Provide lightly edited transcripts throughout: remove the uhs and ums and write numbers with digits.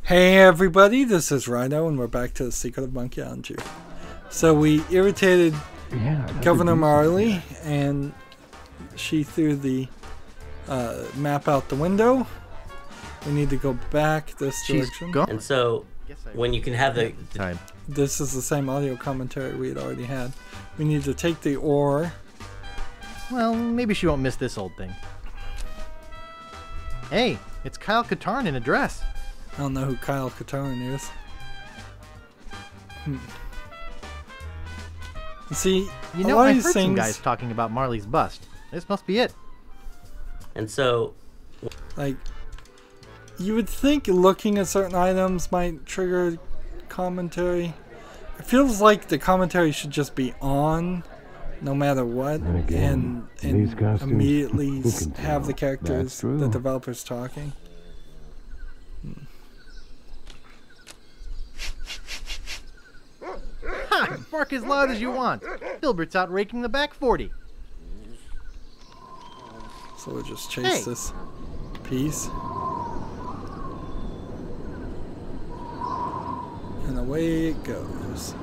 Hey everybody, this is Rydo and we're back to the Secret of Monkey Island 2. So we irritated Governor Marley and she threw the map out the window. We need to go back this direction. And so when you can have the time. This is the same audio commentary we had already had. We need to take the ore. Well, maybe she won't miss this old thing. Hey, it's Kyle Katarn in a dress. I don't know who Kyle Katarn is. See, you know, I heard some guys talking about Marley's bust. This must be it. And so, like, you would think looking at certain items might trigger commentary. It feels like the commentary should just be on, no matter what, and immediately have the characters, the developers talking. Ha! Bark as loud as you want. Filbert's out raking the back 40. So we'll just chase this piece. And away it goes.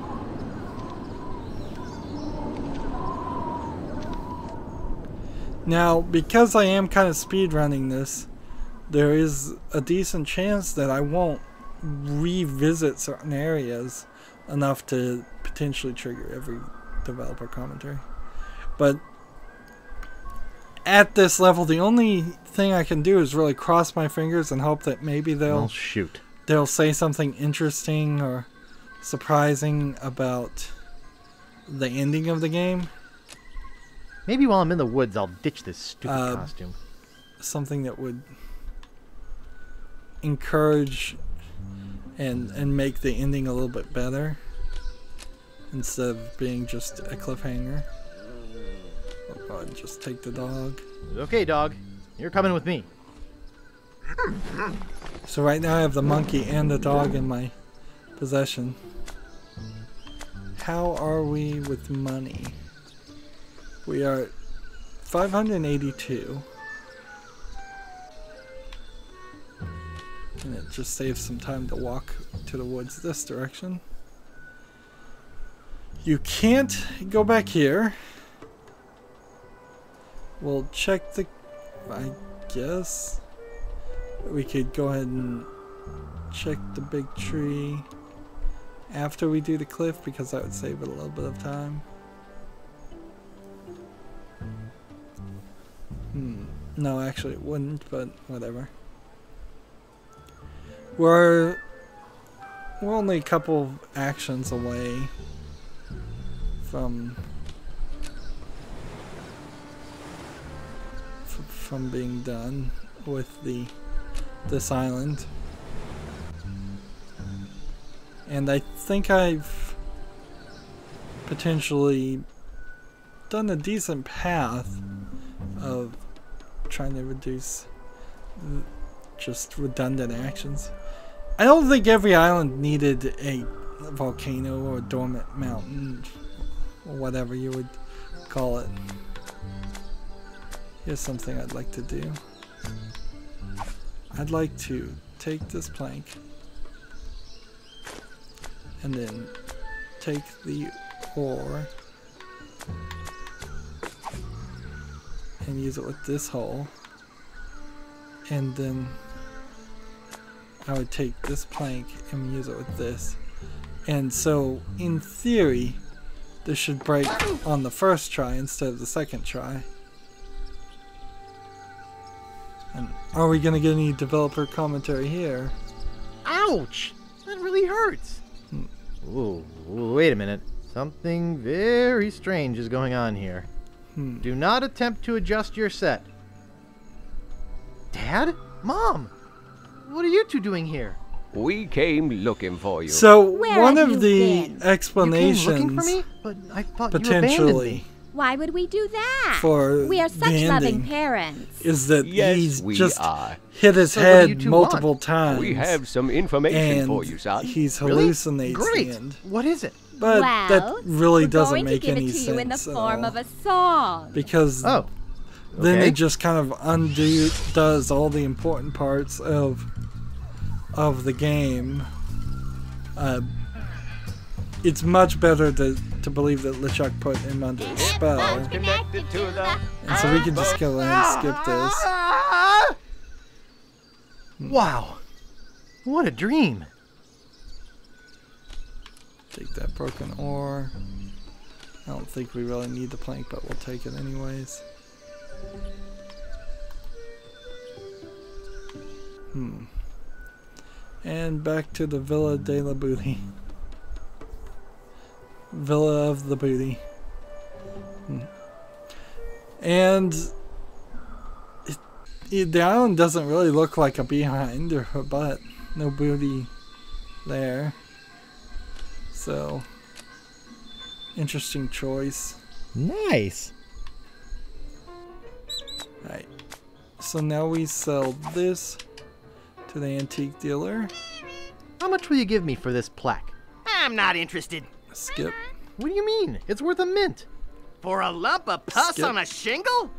Now, because I am kind of speedrunning this, there is a decent chance that I won't revisit certain areas enough to potentially trigger every developer commentary. But at this level, the only thing I can do is really cross my fingers and hope that maybe they'll say something interesting or surprising about the ending of the game. Maybe while I'm in the woods, I'll ditch this stupid costume. Something that would encourage and make the ending a little bit better instead of being just a cliffhanger. Oh god, just take the dog. Okay, dog. You're coming with me. So right now I have the monkey and the dog in my possession. How are we with money? We are 582. And it just saves some time to walk to the woods this direction. You can't go back here. We'll check the... I guess we could go ahead and check the big tree after we do the cliff, because that would save it a little bit of time. No, actually it wouldn't, but whatever. We're only a couple of actions away from being done with this island, and I think I've potentially done a decent path of trying to reduce just redundant actions. I don't think every island needed a volcano or dormant mountain or whatever you would call it. Here's something I'd like to do. I'd like to take this plank and then take the ore and use it with this hole, and then I would take this plank and use it with this. And so, in theory, this should break on the first try instead of the second try. And are we gonna get any developer commentary here? Ouch! That really hurts! Ooh, wait a minute. Something very strange is going on here. Do not attempt to adjust your set. Dad? Mom? What are you two doing here? We came looking for you. So one of the explanations, you came looking for me? But I thought potentially, you abandoned me. Why would we do that? For we are such loving parents. Is that yes, he's just are. Hit his head multiple times. We have some information for you, son. He's hallucinating. Really? Great. What is it? But well, that really doesn't make make any sense. We're going to give it to you in the form of a song. Because then it just kind of does all the important parts of of the game, it's much better to believe that LeChuck put him under a spell. And so we can just go ahead and skip this. Wow. What a dream. Take that broken ore. I don't think we really need the plank, but we'll take it anyways. And back to the Villa de la Booty. Villa of the Booty. And the island doesn't really look like a behind or a butt. No booty there. So, interesting choice. Nice. Right. So now we sell this to the antique dealer. How much will you give me for this plaque? I'm not interested. Skip. What do you mean? It's worth a mint. For a lump of pus Skip. on a shingle?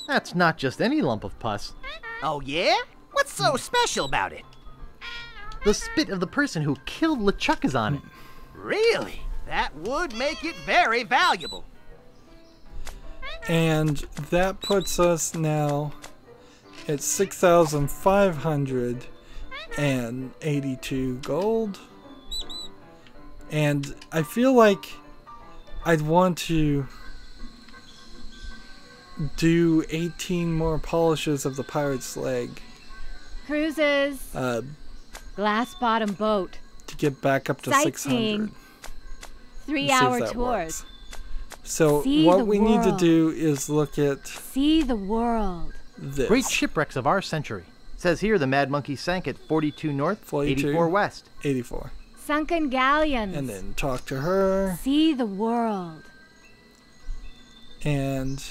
That's not just any lump of pus. Oh yeah? What's so special about it? The spit of the person who killed LeChuck is on it. Really? That would make it very valuable. And that puts us now at 6,582 gold. And I feel like I'd want to do 18 more polishes of the pirate's leg. Cruises. Glass bottom boat. To get back up to Sightseeing. 600. 3-hour that tours. works. So See what the we need to world. do is look at See the world. this. Great shipwrecks of our century. Says here the Mad Monkey sank at 42 north, 42. 84 west. 84. Sunken galleons. And then talk to her. See the world. And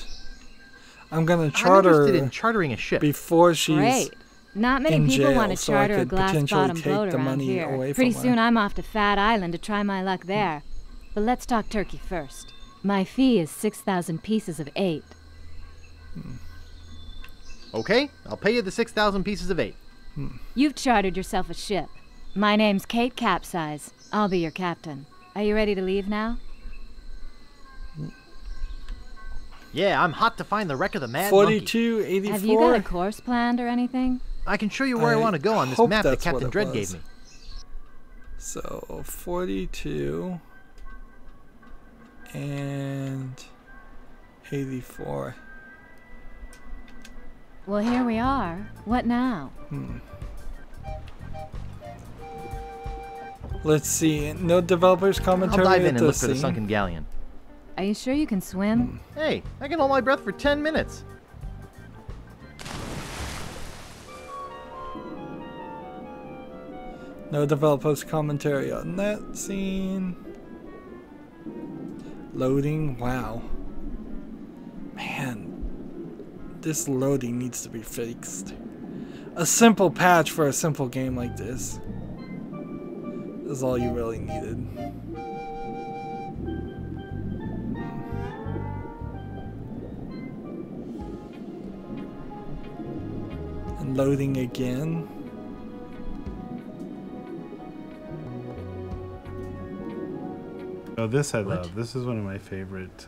I'm gonna I'm charter interested in chartering a ship. before she's Great. Not many in people jail, want to so I charter a could glass potentially bottom take boat the around money here. away Pretty from soon her. I'm off to Fat Island to try my luck there. But let's talk turkey first. My fee is 6,000 pieces of 8. Okay, I'll pay you the 6,000 pieces of 8. You've chartered yourself a ship. My name's Kate Capsize. I'll be your captain. Are you ready to leave now? Yeah, I'm hot to find the wreck of the Mad Monkey. 4284. Have you got a course planned or anything? I can show you where I want to go on this hope map that that's what Captain it Dread was. gave me. So 42 and 84. Well, here we are. What now? Let's see. No developers I'll commentary dive in at and look this for the scene. sunken galleon. Are you sure you can swim? Hey, I can hold my breath for 10 minutes. No developers commentary on that scene. Loading. Wow. Man, this loading needs to be fixed. A simple patch for a simple game like this is all you really needed. And loading again. Oh, this I love. This is one of my favorite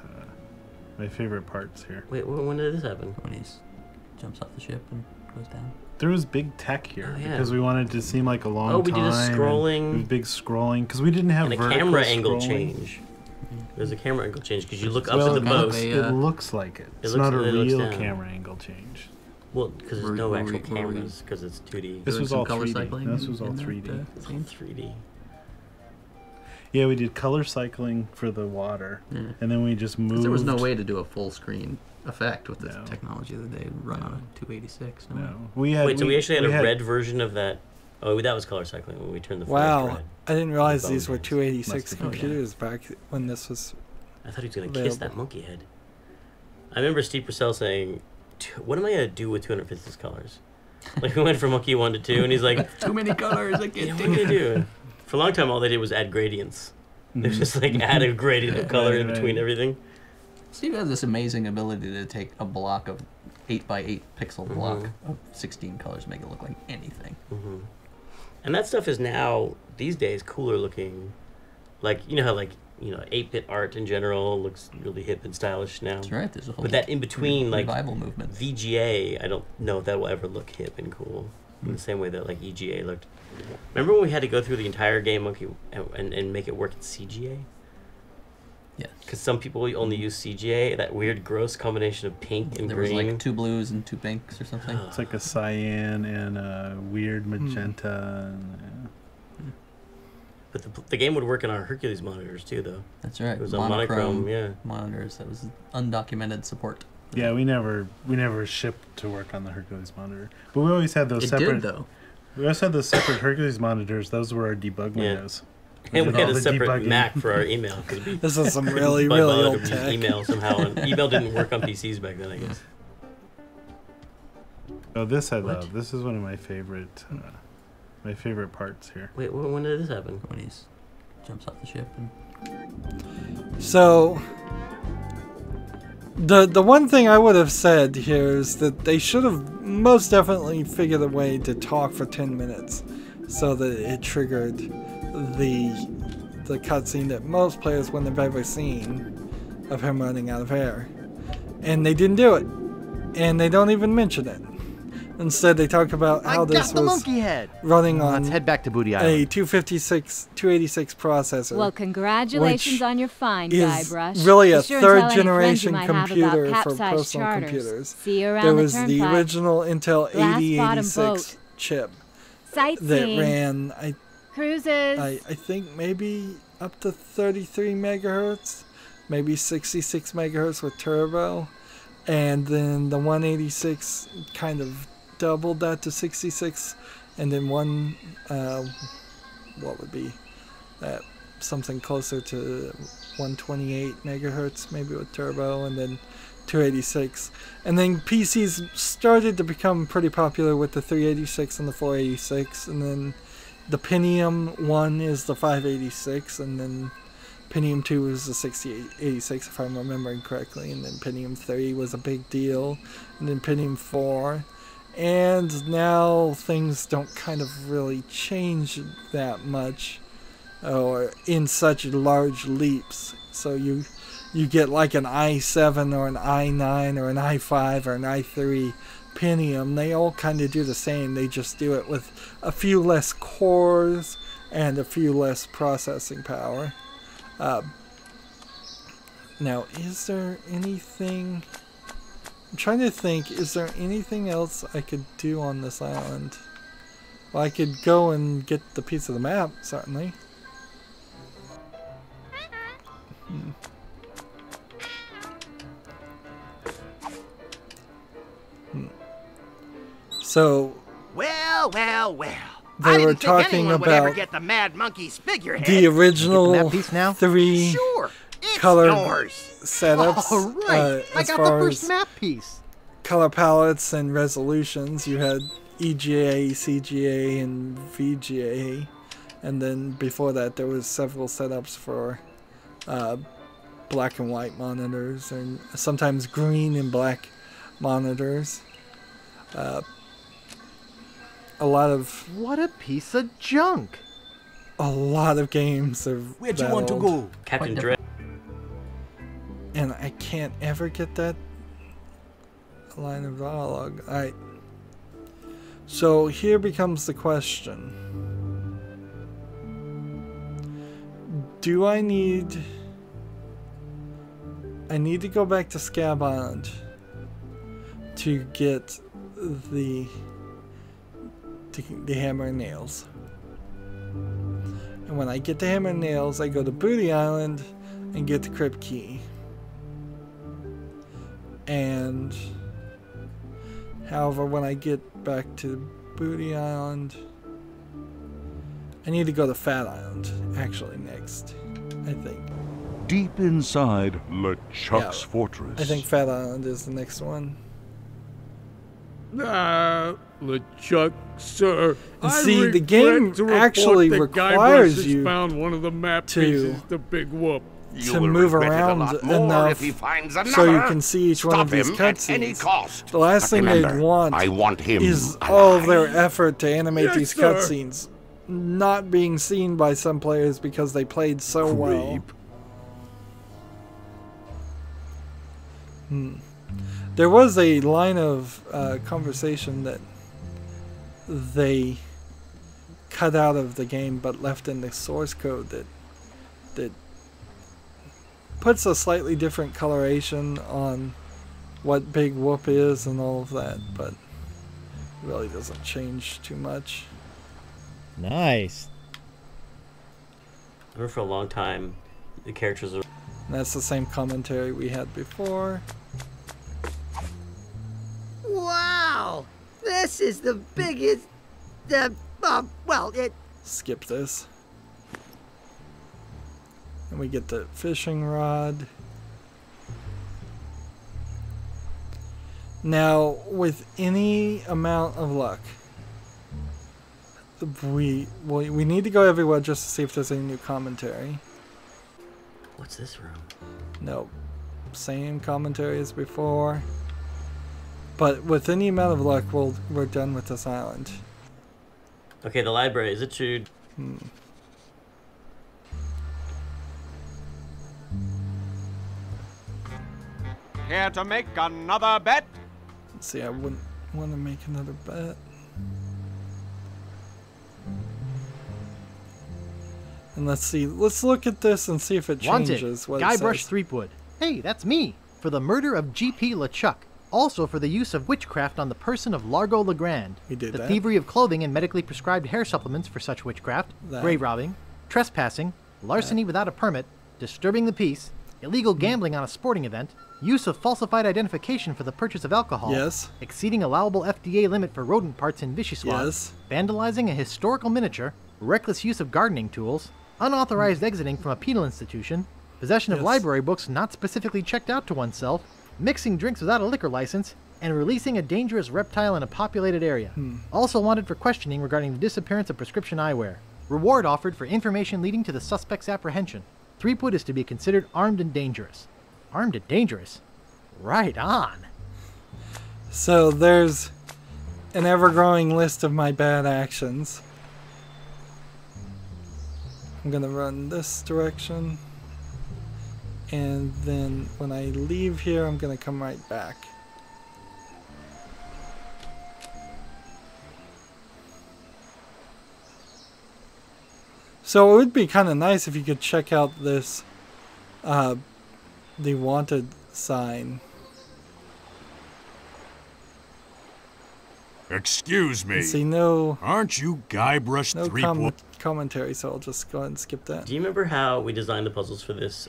parts here. Wait, when did this happen? When he jumps off the ship and goes down. There was big tech here Oh, yeah. because we wanted to seem like a long time. Oh, we did a and scrolling. it was big scrolling because we didn't have And a vertical camera angle scrolling. change. There's a camera angle change because you look up Well, at the it looks, boat. it looks like it. It's looks- not a it looks real down. camera angle change. Well, because there's Were- no were actual we- were we- cameras because it's 2D. This Doing was some all color 3D. cycling This was all in that, 3D. It's all 3D. Yeah, we did color cycling for the water, Yeah. and then we just moved. There was no way to do a full screen effect with the No. technology that they run on a 286. No. No, we had. Wait, so we actually had a red version of that. Oh, that was color cycling when we turned the flash Wow, red. I didn't realize Bone these were days. 286 Must have been. computers back when this was. I thought he was gonna kiss that Available. monkey head. I remember Steve Purcell saying, "What am I gonna do with 256 colors?" Like we went from monkey 1 to 2, and he's like, Too many colors. I "Yeah, can't "What am I do gonna it. do?" For a long time, all they did was add gradients. They just like add a gradient of color in Right, between right. everything. Steve has this amazing ability to take a block of 8 by 8 pixel block of 16 colors, make it look like anything. Hmm. And that stuff is now, these days, cooler looking. Like, you know how, like, 8-bit art in general looks really hip and stylish now. That's right. There's a whole But that in between, like, revival movement. VGA, I don't know if that will ever look hip and cool in the same way that, like, EGA looked. Remember when we had to go through the entire game and make it work in CGA? Yeah. Because some people only use CGA, that weird, gross combination of pink and there green. was like 2 blues and 2 pinks or something. It's like a cyan and a weird magenta. But the game would work on our Hercules monitors too, though. That's right. It was on monochrome, yeah. Monitors. That was undocumented support. Yeah, we never shipped to work on the Hercules monitor, but we always had those It separate. did though. We also had those separate Hercules monitors. Those were our debug windows. And we did had all a the separate debugging. Mac for our email. This is some really, Bud really Bud old would use tech. email somehow, and email didn't work on PCs back then, I guess. Oh, this I love. This is one of my favorite parts here. Wait, when did this happen? When he jumps off the ship. So, the one thing I would have said here is that they should have most definitely figured a way to talk for 10 minutes so that it triggered the cutscene that most players wouldn't have ever seen of him running out of air. And they didn't do it. And they don't even mention it. Instead, they talk about how this was monkey head. running on Let's head back to Booty a Island. 286 processor. Well, congratulations which on your find, is Guybrush. really a Be sure and tell any friends you third-generation might have about computer for capsized personal charters. computers. See you around There the was the turnpike. original Intel Glass bottom 8086 boat. chip that Sightseeing. ran, Cruises. I think maybe up to 33 megahertz, maybe 66 megahertz with turbo, and then the 186 kind of doubled that to 66, and then what would be that, something closer to 128 megahertz maybe with turbo, and then 286. And then PCs started to become pretty popular with the 386 and the 486, and then the Pentium 1 is the 586, and then Pentium 2 is the 6086 if I'm remembering correctly, and then Pentium 3 was a big deal, and then Pentium 4. And now things don't kind of really change that much, or in such large leaps. So you get like an i7 or an i9 or an i5 or an i3 Pentium. They all kind of do the same. They just do it with a few less cores and a few less processing power. Now, is there anything... I'm trying to think, is there anything else I could do on this island? Well, I could go and get the piece of the map, certainly. So... Well. They were talking would ever about get the Mad Monkey's figurehead. the original That piece now? 3 Sure, it's color yours. setups. All right, I as got the far first as map piece. color palettes and resolutions. You had EGA, CGA, and VGA, and then before that there was several setups for black and white monitors, and sometimes green and black monitors. A lot of junk. A lot of games are Where'd you that want to old. go? Captain Dread. And I can't ever get that line of dialogue. Alright. So here becomes the question. Do I need to go back to Scab Island to get the hammer and nails. And when I get the hammer and nails, I go to Booty Island and get the crypt key. And however, when I get back to Booty Island, I need to go to Fat Island actually next, I think. Deep inside LeChuck's fortress. I think Fat Island is the next one. LeChuck, sir. And see, the game actually requires you found one of the map to pieces, the big whoop. to move around enough so you can see each one of these cutscenes. The last thing they'd want I want him is alive. all of their effort to animate Yes, these sir. cutscenes not being seen by some players because they played so well. There was a line of conversation that they cut out of the game but left in the source code that puts a slightly different coloration on what Big Whoop is and all of that, but it really doesn't change too much. Nice. I remember for a long time the characters are... And that's the same commentary we had before. Wow! This is the biggest... well, it... Skip this. And we get the fishing rod. Now, with any amount of luck, we need to go everywhere just to see if there's any new commentary. What's this room? Nope. Same commentary as before. But with any amount of luck, we're done with this island. Okay, the library. Is it true? Care to make another bet? Let's see, I wouldn't want to make another bet. And let's see, let's look at this and see if it changes what it Guybrush says. Threepwood. Hey, that's me. For the murder of G.P. LeChuck. Also for the use of witchcraft on the person of Largo Legrand. We did the that. thievery of clothing and medically prescribed hair supplements for such witchcraft. That. Grave robbing. Trespassing. Larceny without a permit. Disturbing the peace. Illegal gambling on a sporting event. Use of falsified identification for the purchase of alcohol. Yes. Exceeding allowable FDA limit for rodent parts in Vichyslot. Yes. Vandalizing a historical miniature. Reckless use of gardening tools. Unauthorized exiting from a penal institution. Possession of library books not specifically checked out to oneself. Mixing drinks without a liquor license. And releasing a dangerous reptile in a populated area. Also wanted for questioning regarding the disappearance of prescription eyewear. Reward offered for information leading to the suspect's apprehension. Threepwood is to be considered armed and dangerous. Armed and dangerous? Right on. So there's an ever-growing list of my bad actions. I'm gonna run this direction. And then when I leave here, I'm gonna come right back. So it would be kind of nice if you could check out this, the wanted sign. Excuse me. See, no. Aren't you Guybrush Threepwood? Commentary, so I'll just go ahead and skip that. Do you remember how we designed the puzzles for this?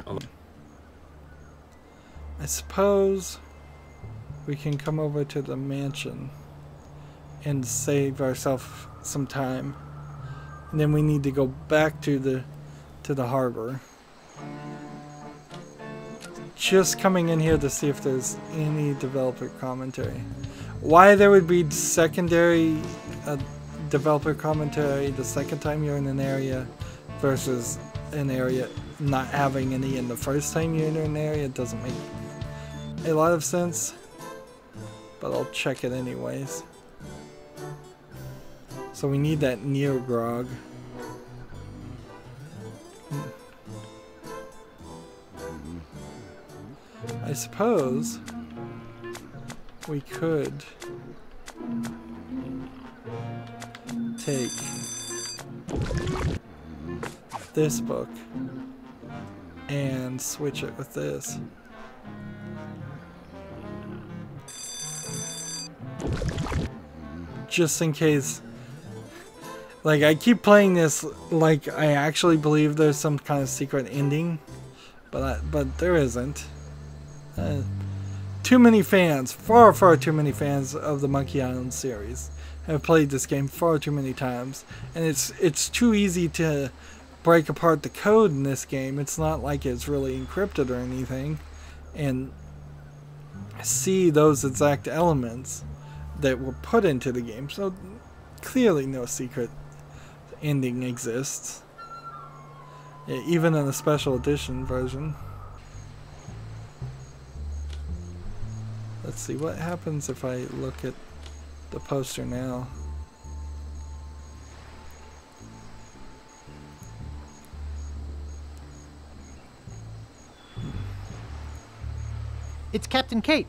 I suppose we can come over to the mansion and save ourselves some time. And then we need to go back to the harbor. Just coming in here to see if there's any developer commentary. Why there would be secondary developer commentary the second time you're in an area versus an area not having any in the first time you're in an area doesn't make a lot of sense. But I'll check it anyways. So we need that Neo Grog. I suppose we could take this book and switch it with this. Just in case. Like, I keep playing this like I actually believe there's some kind of secret ending, but there isn't. Too many fans, far too many fans of the Monkey Island series have played this game far too many times, and it's too easy to break apart the code in this game. It's not like it's really encrypted or anything, and see those exact elements that were put into the game. So clearly no secret ending exists, even in a special edition version. Let's see what happens if I look at the poster now. It's Captain Kate.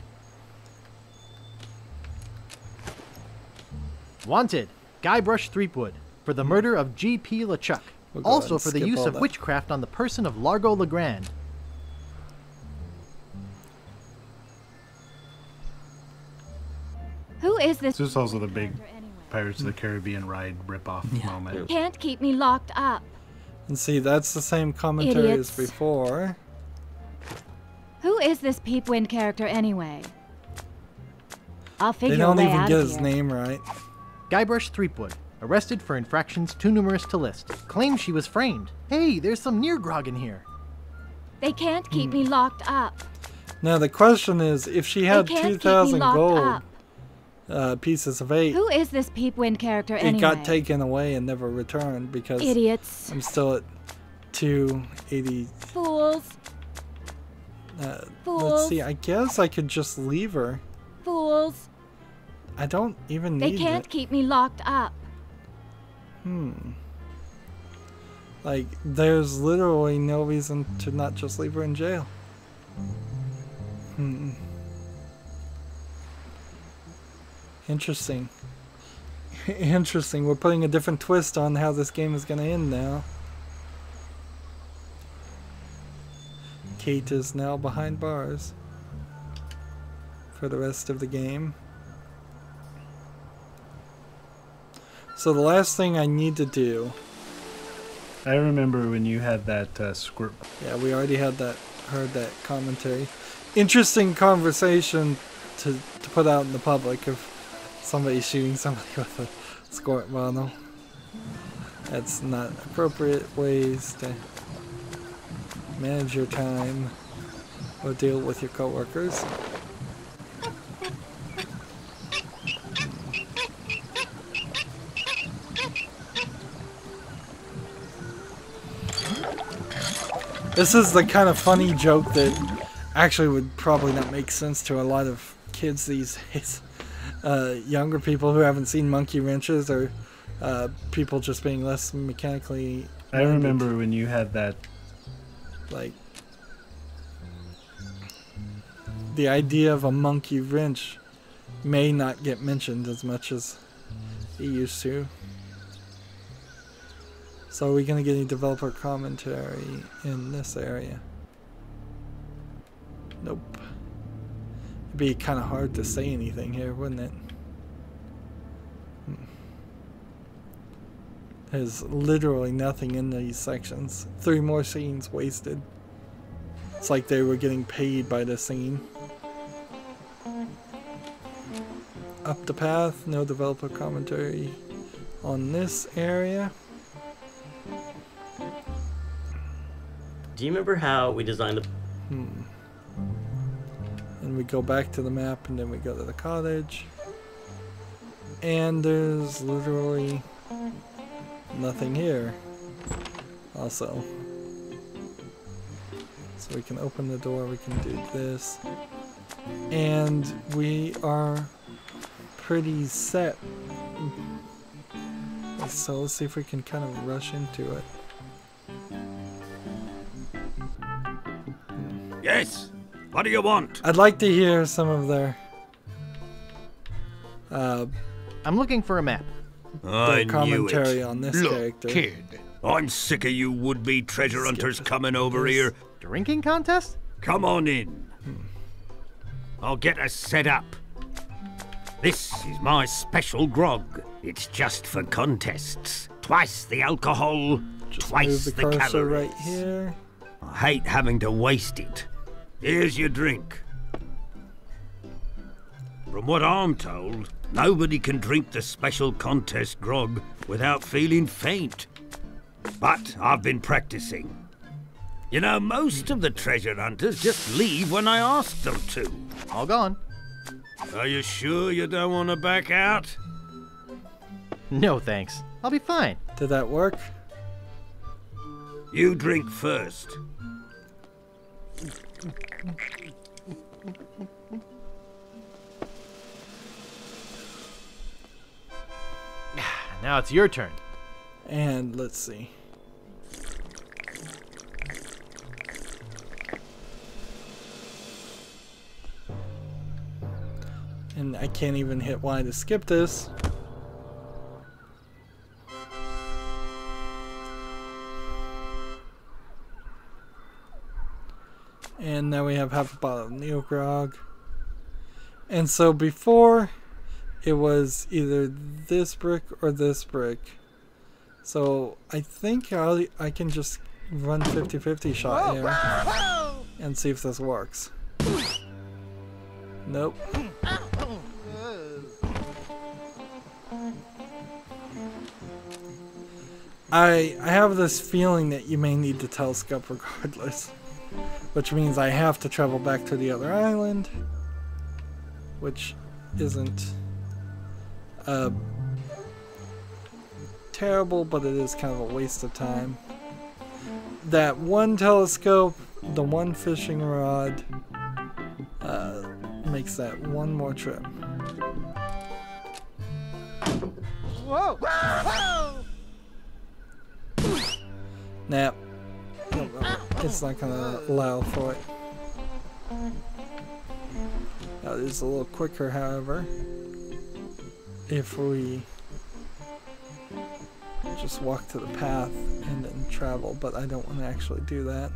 Wanted, Guybrush Threepwood, for the murder of G.P. LeChuck. We'll go Also ahead for and the skip use all of that. witchcraft on the person of Largo Legrand. Who is this? This is also the big Pirates of the Caribbean ride ripoff moment. Can't keep me locked up. And see, that's the same commentary Idiots. as before. Who is this Peepwind character anyway? I'll They figure a don't way even out get of his here. name right. Guybrush Threepwood, arrested for infractions too numerous to list. Claims she was framed. Hey, there's some near grog in here. They can't keep me locked up. Now the question is, if she had They can't keep me 2,000 locked gold up. pieces of 8, Who is this Peepwind character it anyway? got taken away and never returned because Idiots. I'm still at 280. Fools. Let's Fools. see, I guess I could just leave her. Fools. I don't even They need can't it. keep me locked up. Like, there's literally no reason to not just leave her in jail. Interesting. Interesting. We're putting a different twist on how this game is going to end now. Kate is now behind bars for the rest of the game. So the last thing I need to do... I remember when you had that squirt. Yeah, we already had that, heard that commentary. Interesting conversation to put out in the public of somebody shooting somebody with a squirt bottle. That's not appropriate ways to manage your time or deal with your coworkers. This is the kind of funny joke that actually would probably not make sense to a lot of kids these days. Younger people who haven't seen monkey wrenches, or people just being less mechanically I remember when you had that. Like, the idea of a monkey wrench may not get mentioned as much as it used to. So are we going to get any developer commentary in this area? Nope. It'd be kind of hard to say anything here, wouldn't it? There's literally nothing in these sections. 3 more scenes wasted. It's like they were getting paid by the scene. Up the path, no developer commentary on this area. Do you remember how we designed the... And we go back to the map, and then we go to the cottage. And there's literally nothing here also. So we can open the door, we can do this. And we are pretty set. So let's see if we can kind of rush into it. Yes. What do you want? I'd like to hear some of their I'm looking for a map. I knew commentary it. on this Look, character. kid, I'm sick of you would-be treasure hunters coming over here. Drinking contest? Come on in. I'll get us set up. This is my special grog. It's just for contests. Twice the alcohol, twice Move the the cursor calories. right here. I hate having to waste it. Here's your drink. From what I'm told, nobody can drink the special contest grog without feeling faint. But I've been practicing. You know, most of the treasure hunters just leave when I ask them to. All gone. Are you sure you don't want to back out? No thanks. I'll be fine. Did that work? You drink first. Now it's your turn. And let's see. And I can't even hit Y to skip this. And now we have half a bottle of Neo Grog. And so before, it was either this brick or this brick. So I think I can just run 50-50 shot here and see if this works. Nope. I have this feeling that you may need the telescope regardless, which means I have to travel back to the other island, which isn't terrible, but it is kind of a waste of time. That one telescope, the one fishing rod, makes that one more trip. Whoa! Nah, it's not gonna allow for it. That is a little quicker, however, if we just walk to the path and then travel, but I don't want to actually do that.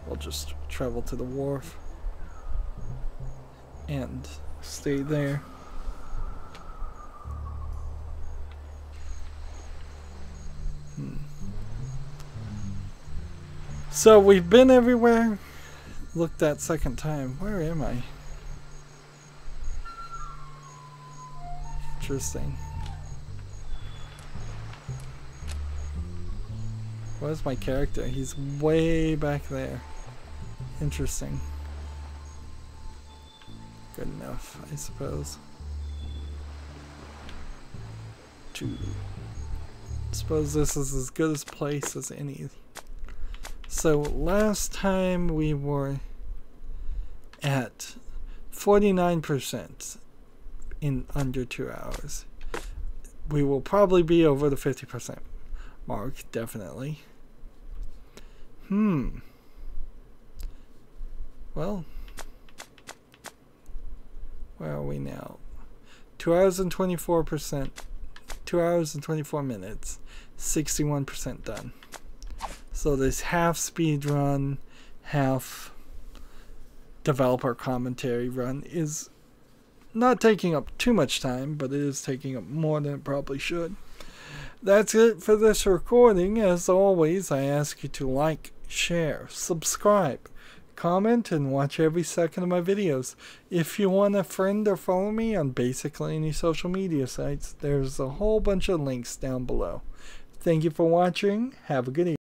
We'll just travel to the wharf and stay there. So we've been everywhere. Look, that second time. Where am I? Interesting. Where's my character? He's way back there. Interesting. Good enough, I suppose. Suppose this is as good a place as any. So last time we were at 49% in under 2 hours. We will probably be over the 50% mark, definitely. Well, where are we now? 2 hours and 24%. 2 hours and 24 minutes. 61% done. So this half speed run, half developer commentary run is not taking up too much time, but it is taking up more than it probably should. That's it for this recording. As always, I ask you to like, share, subscribe, comment, and watch every second of my videos. If you want to friend or follow me on basically any social media sites, there's a whole bunch of links down below. Thank you for watching. Have a good evening.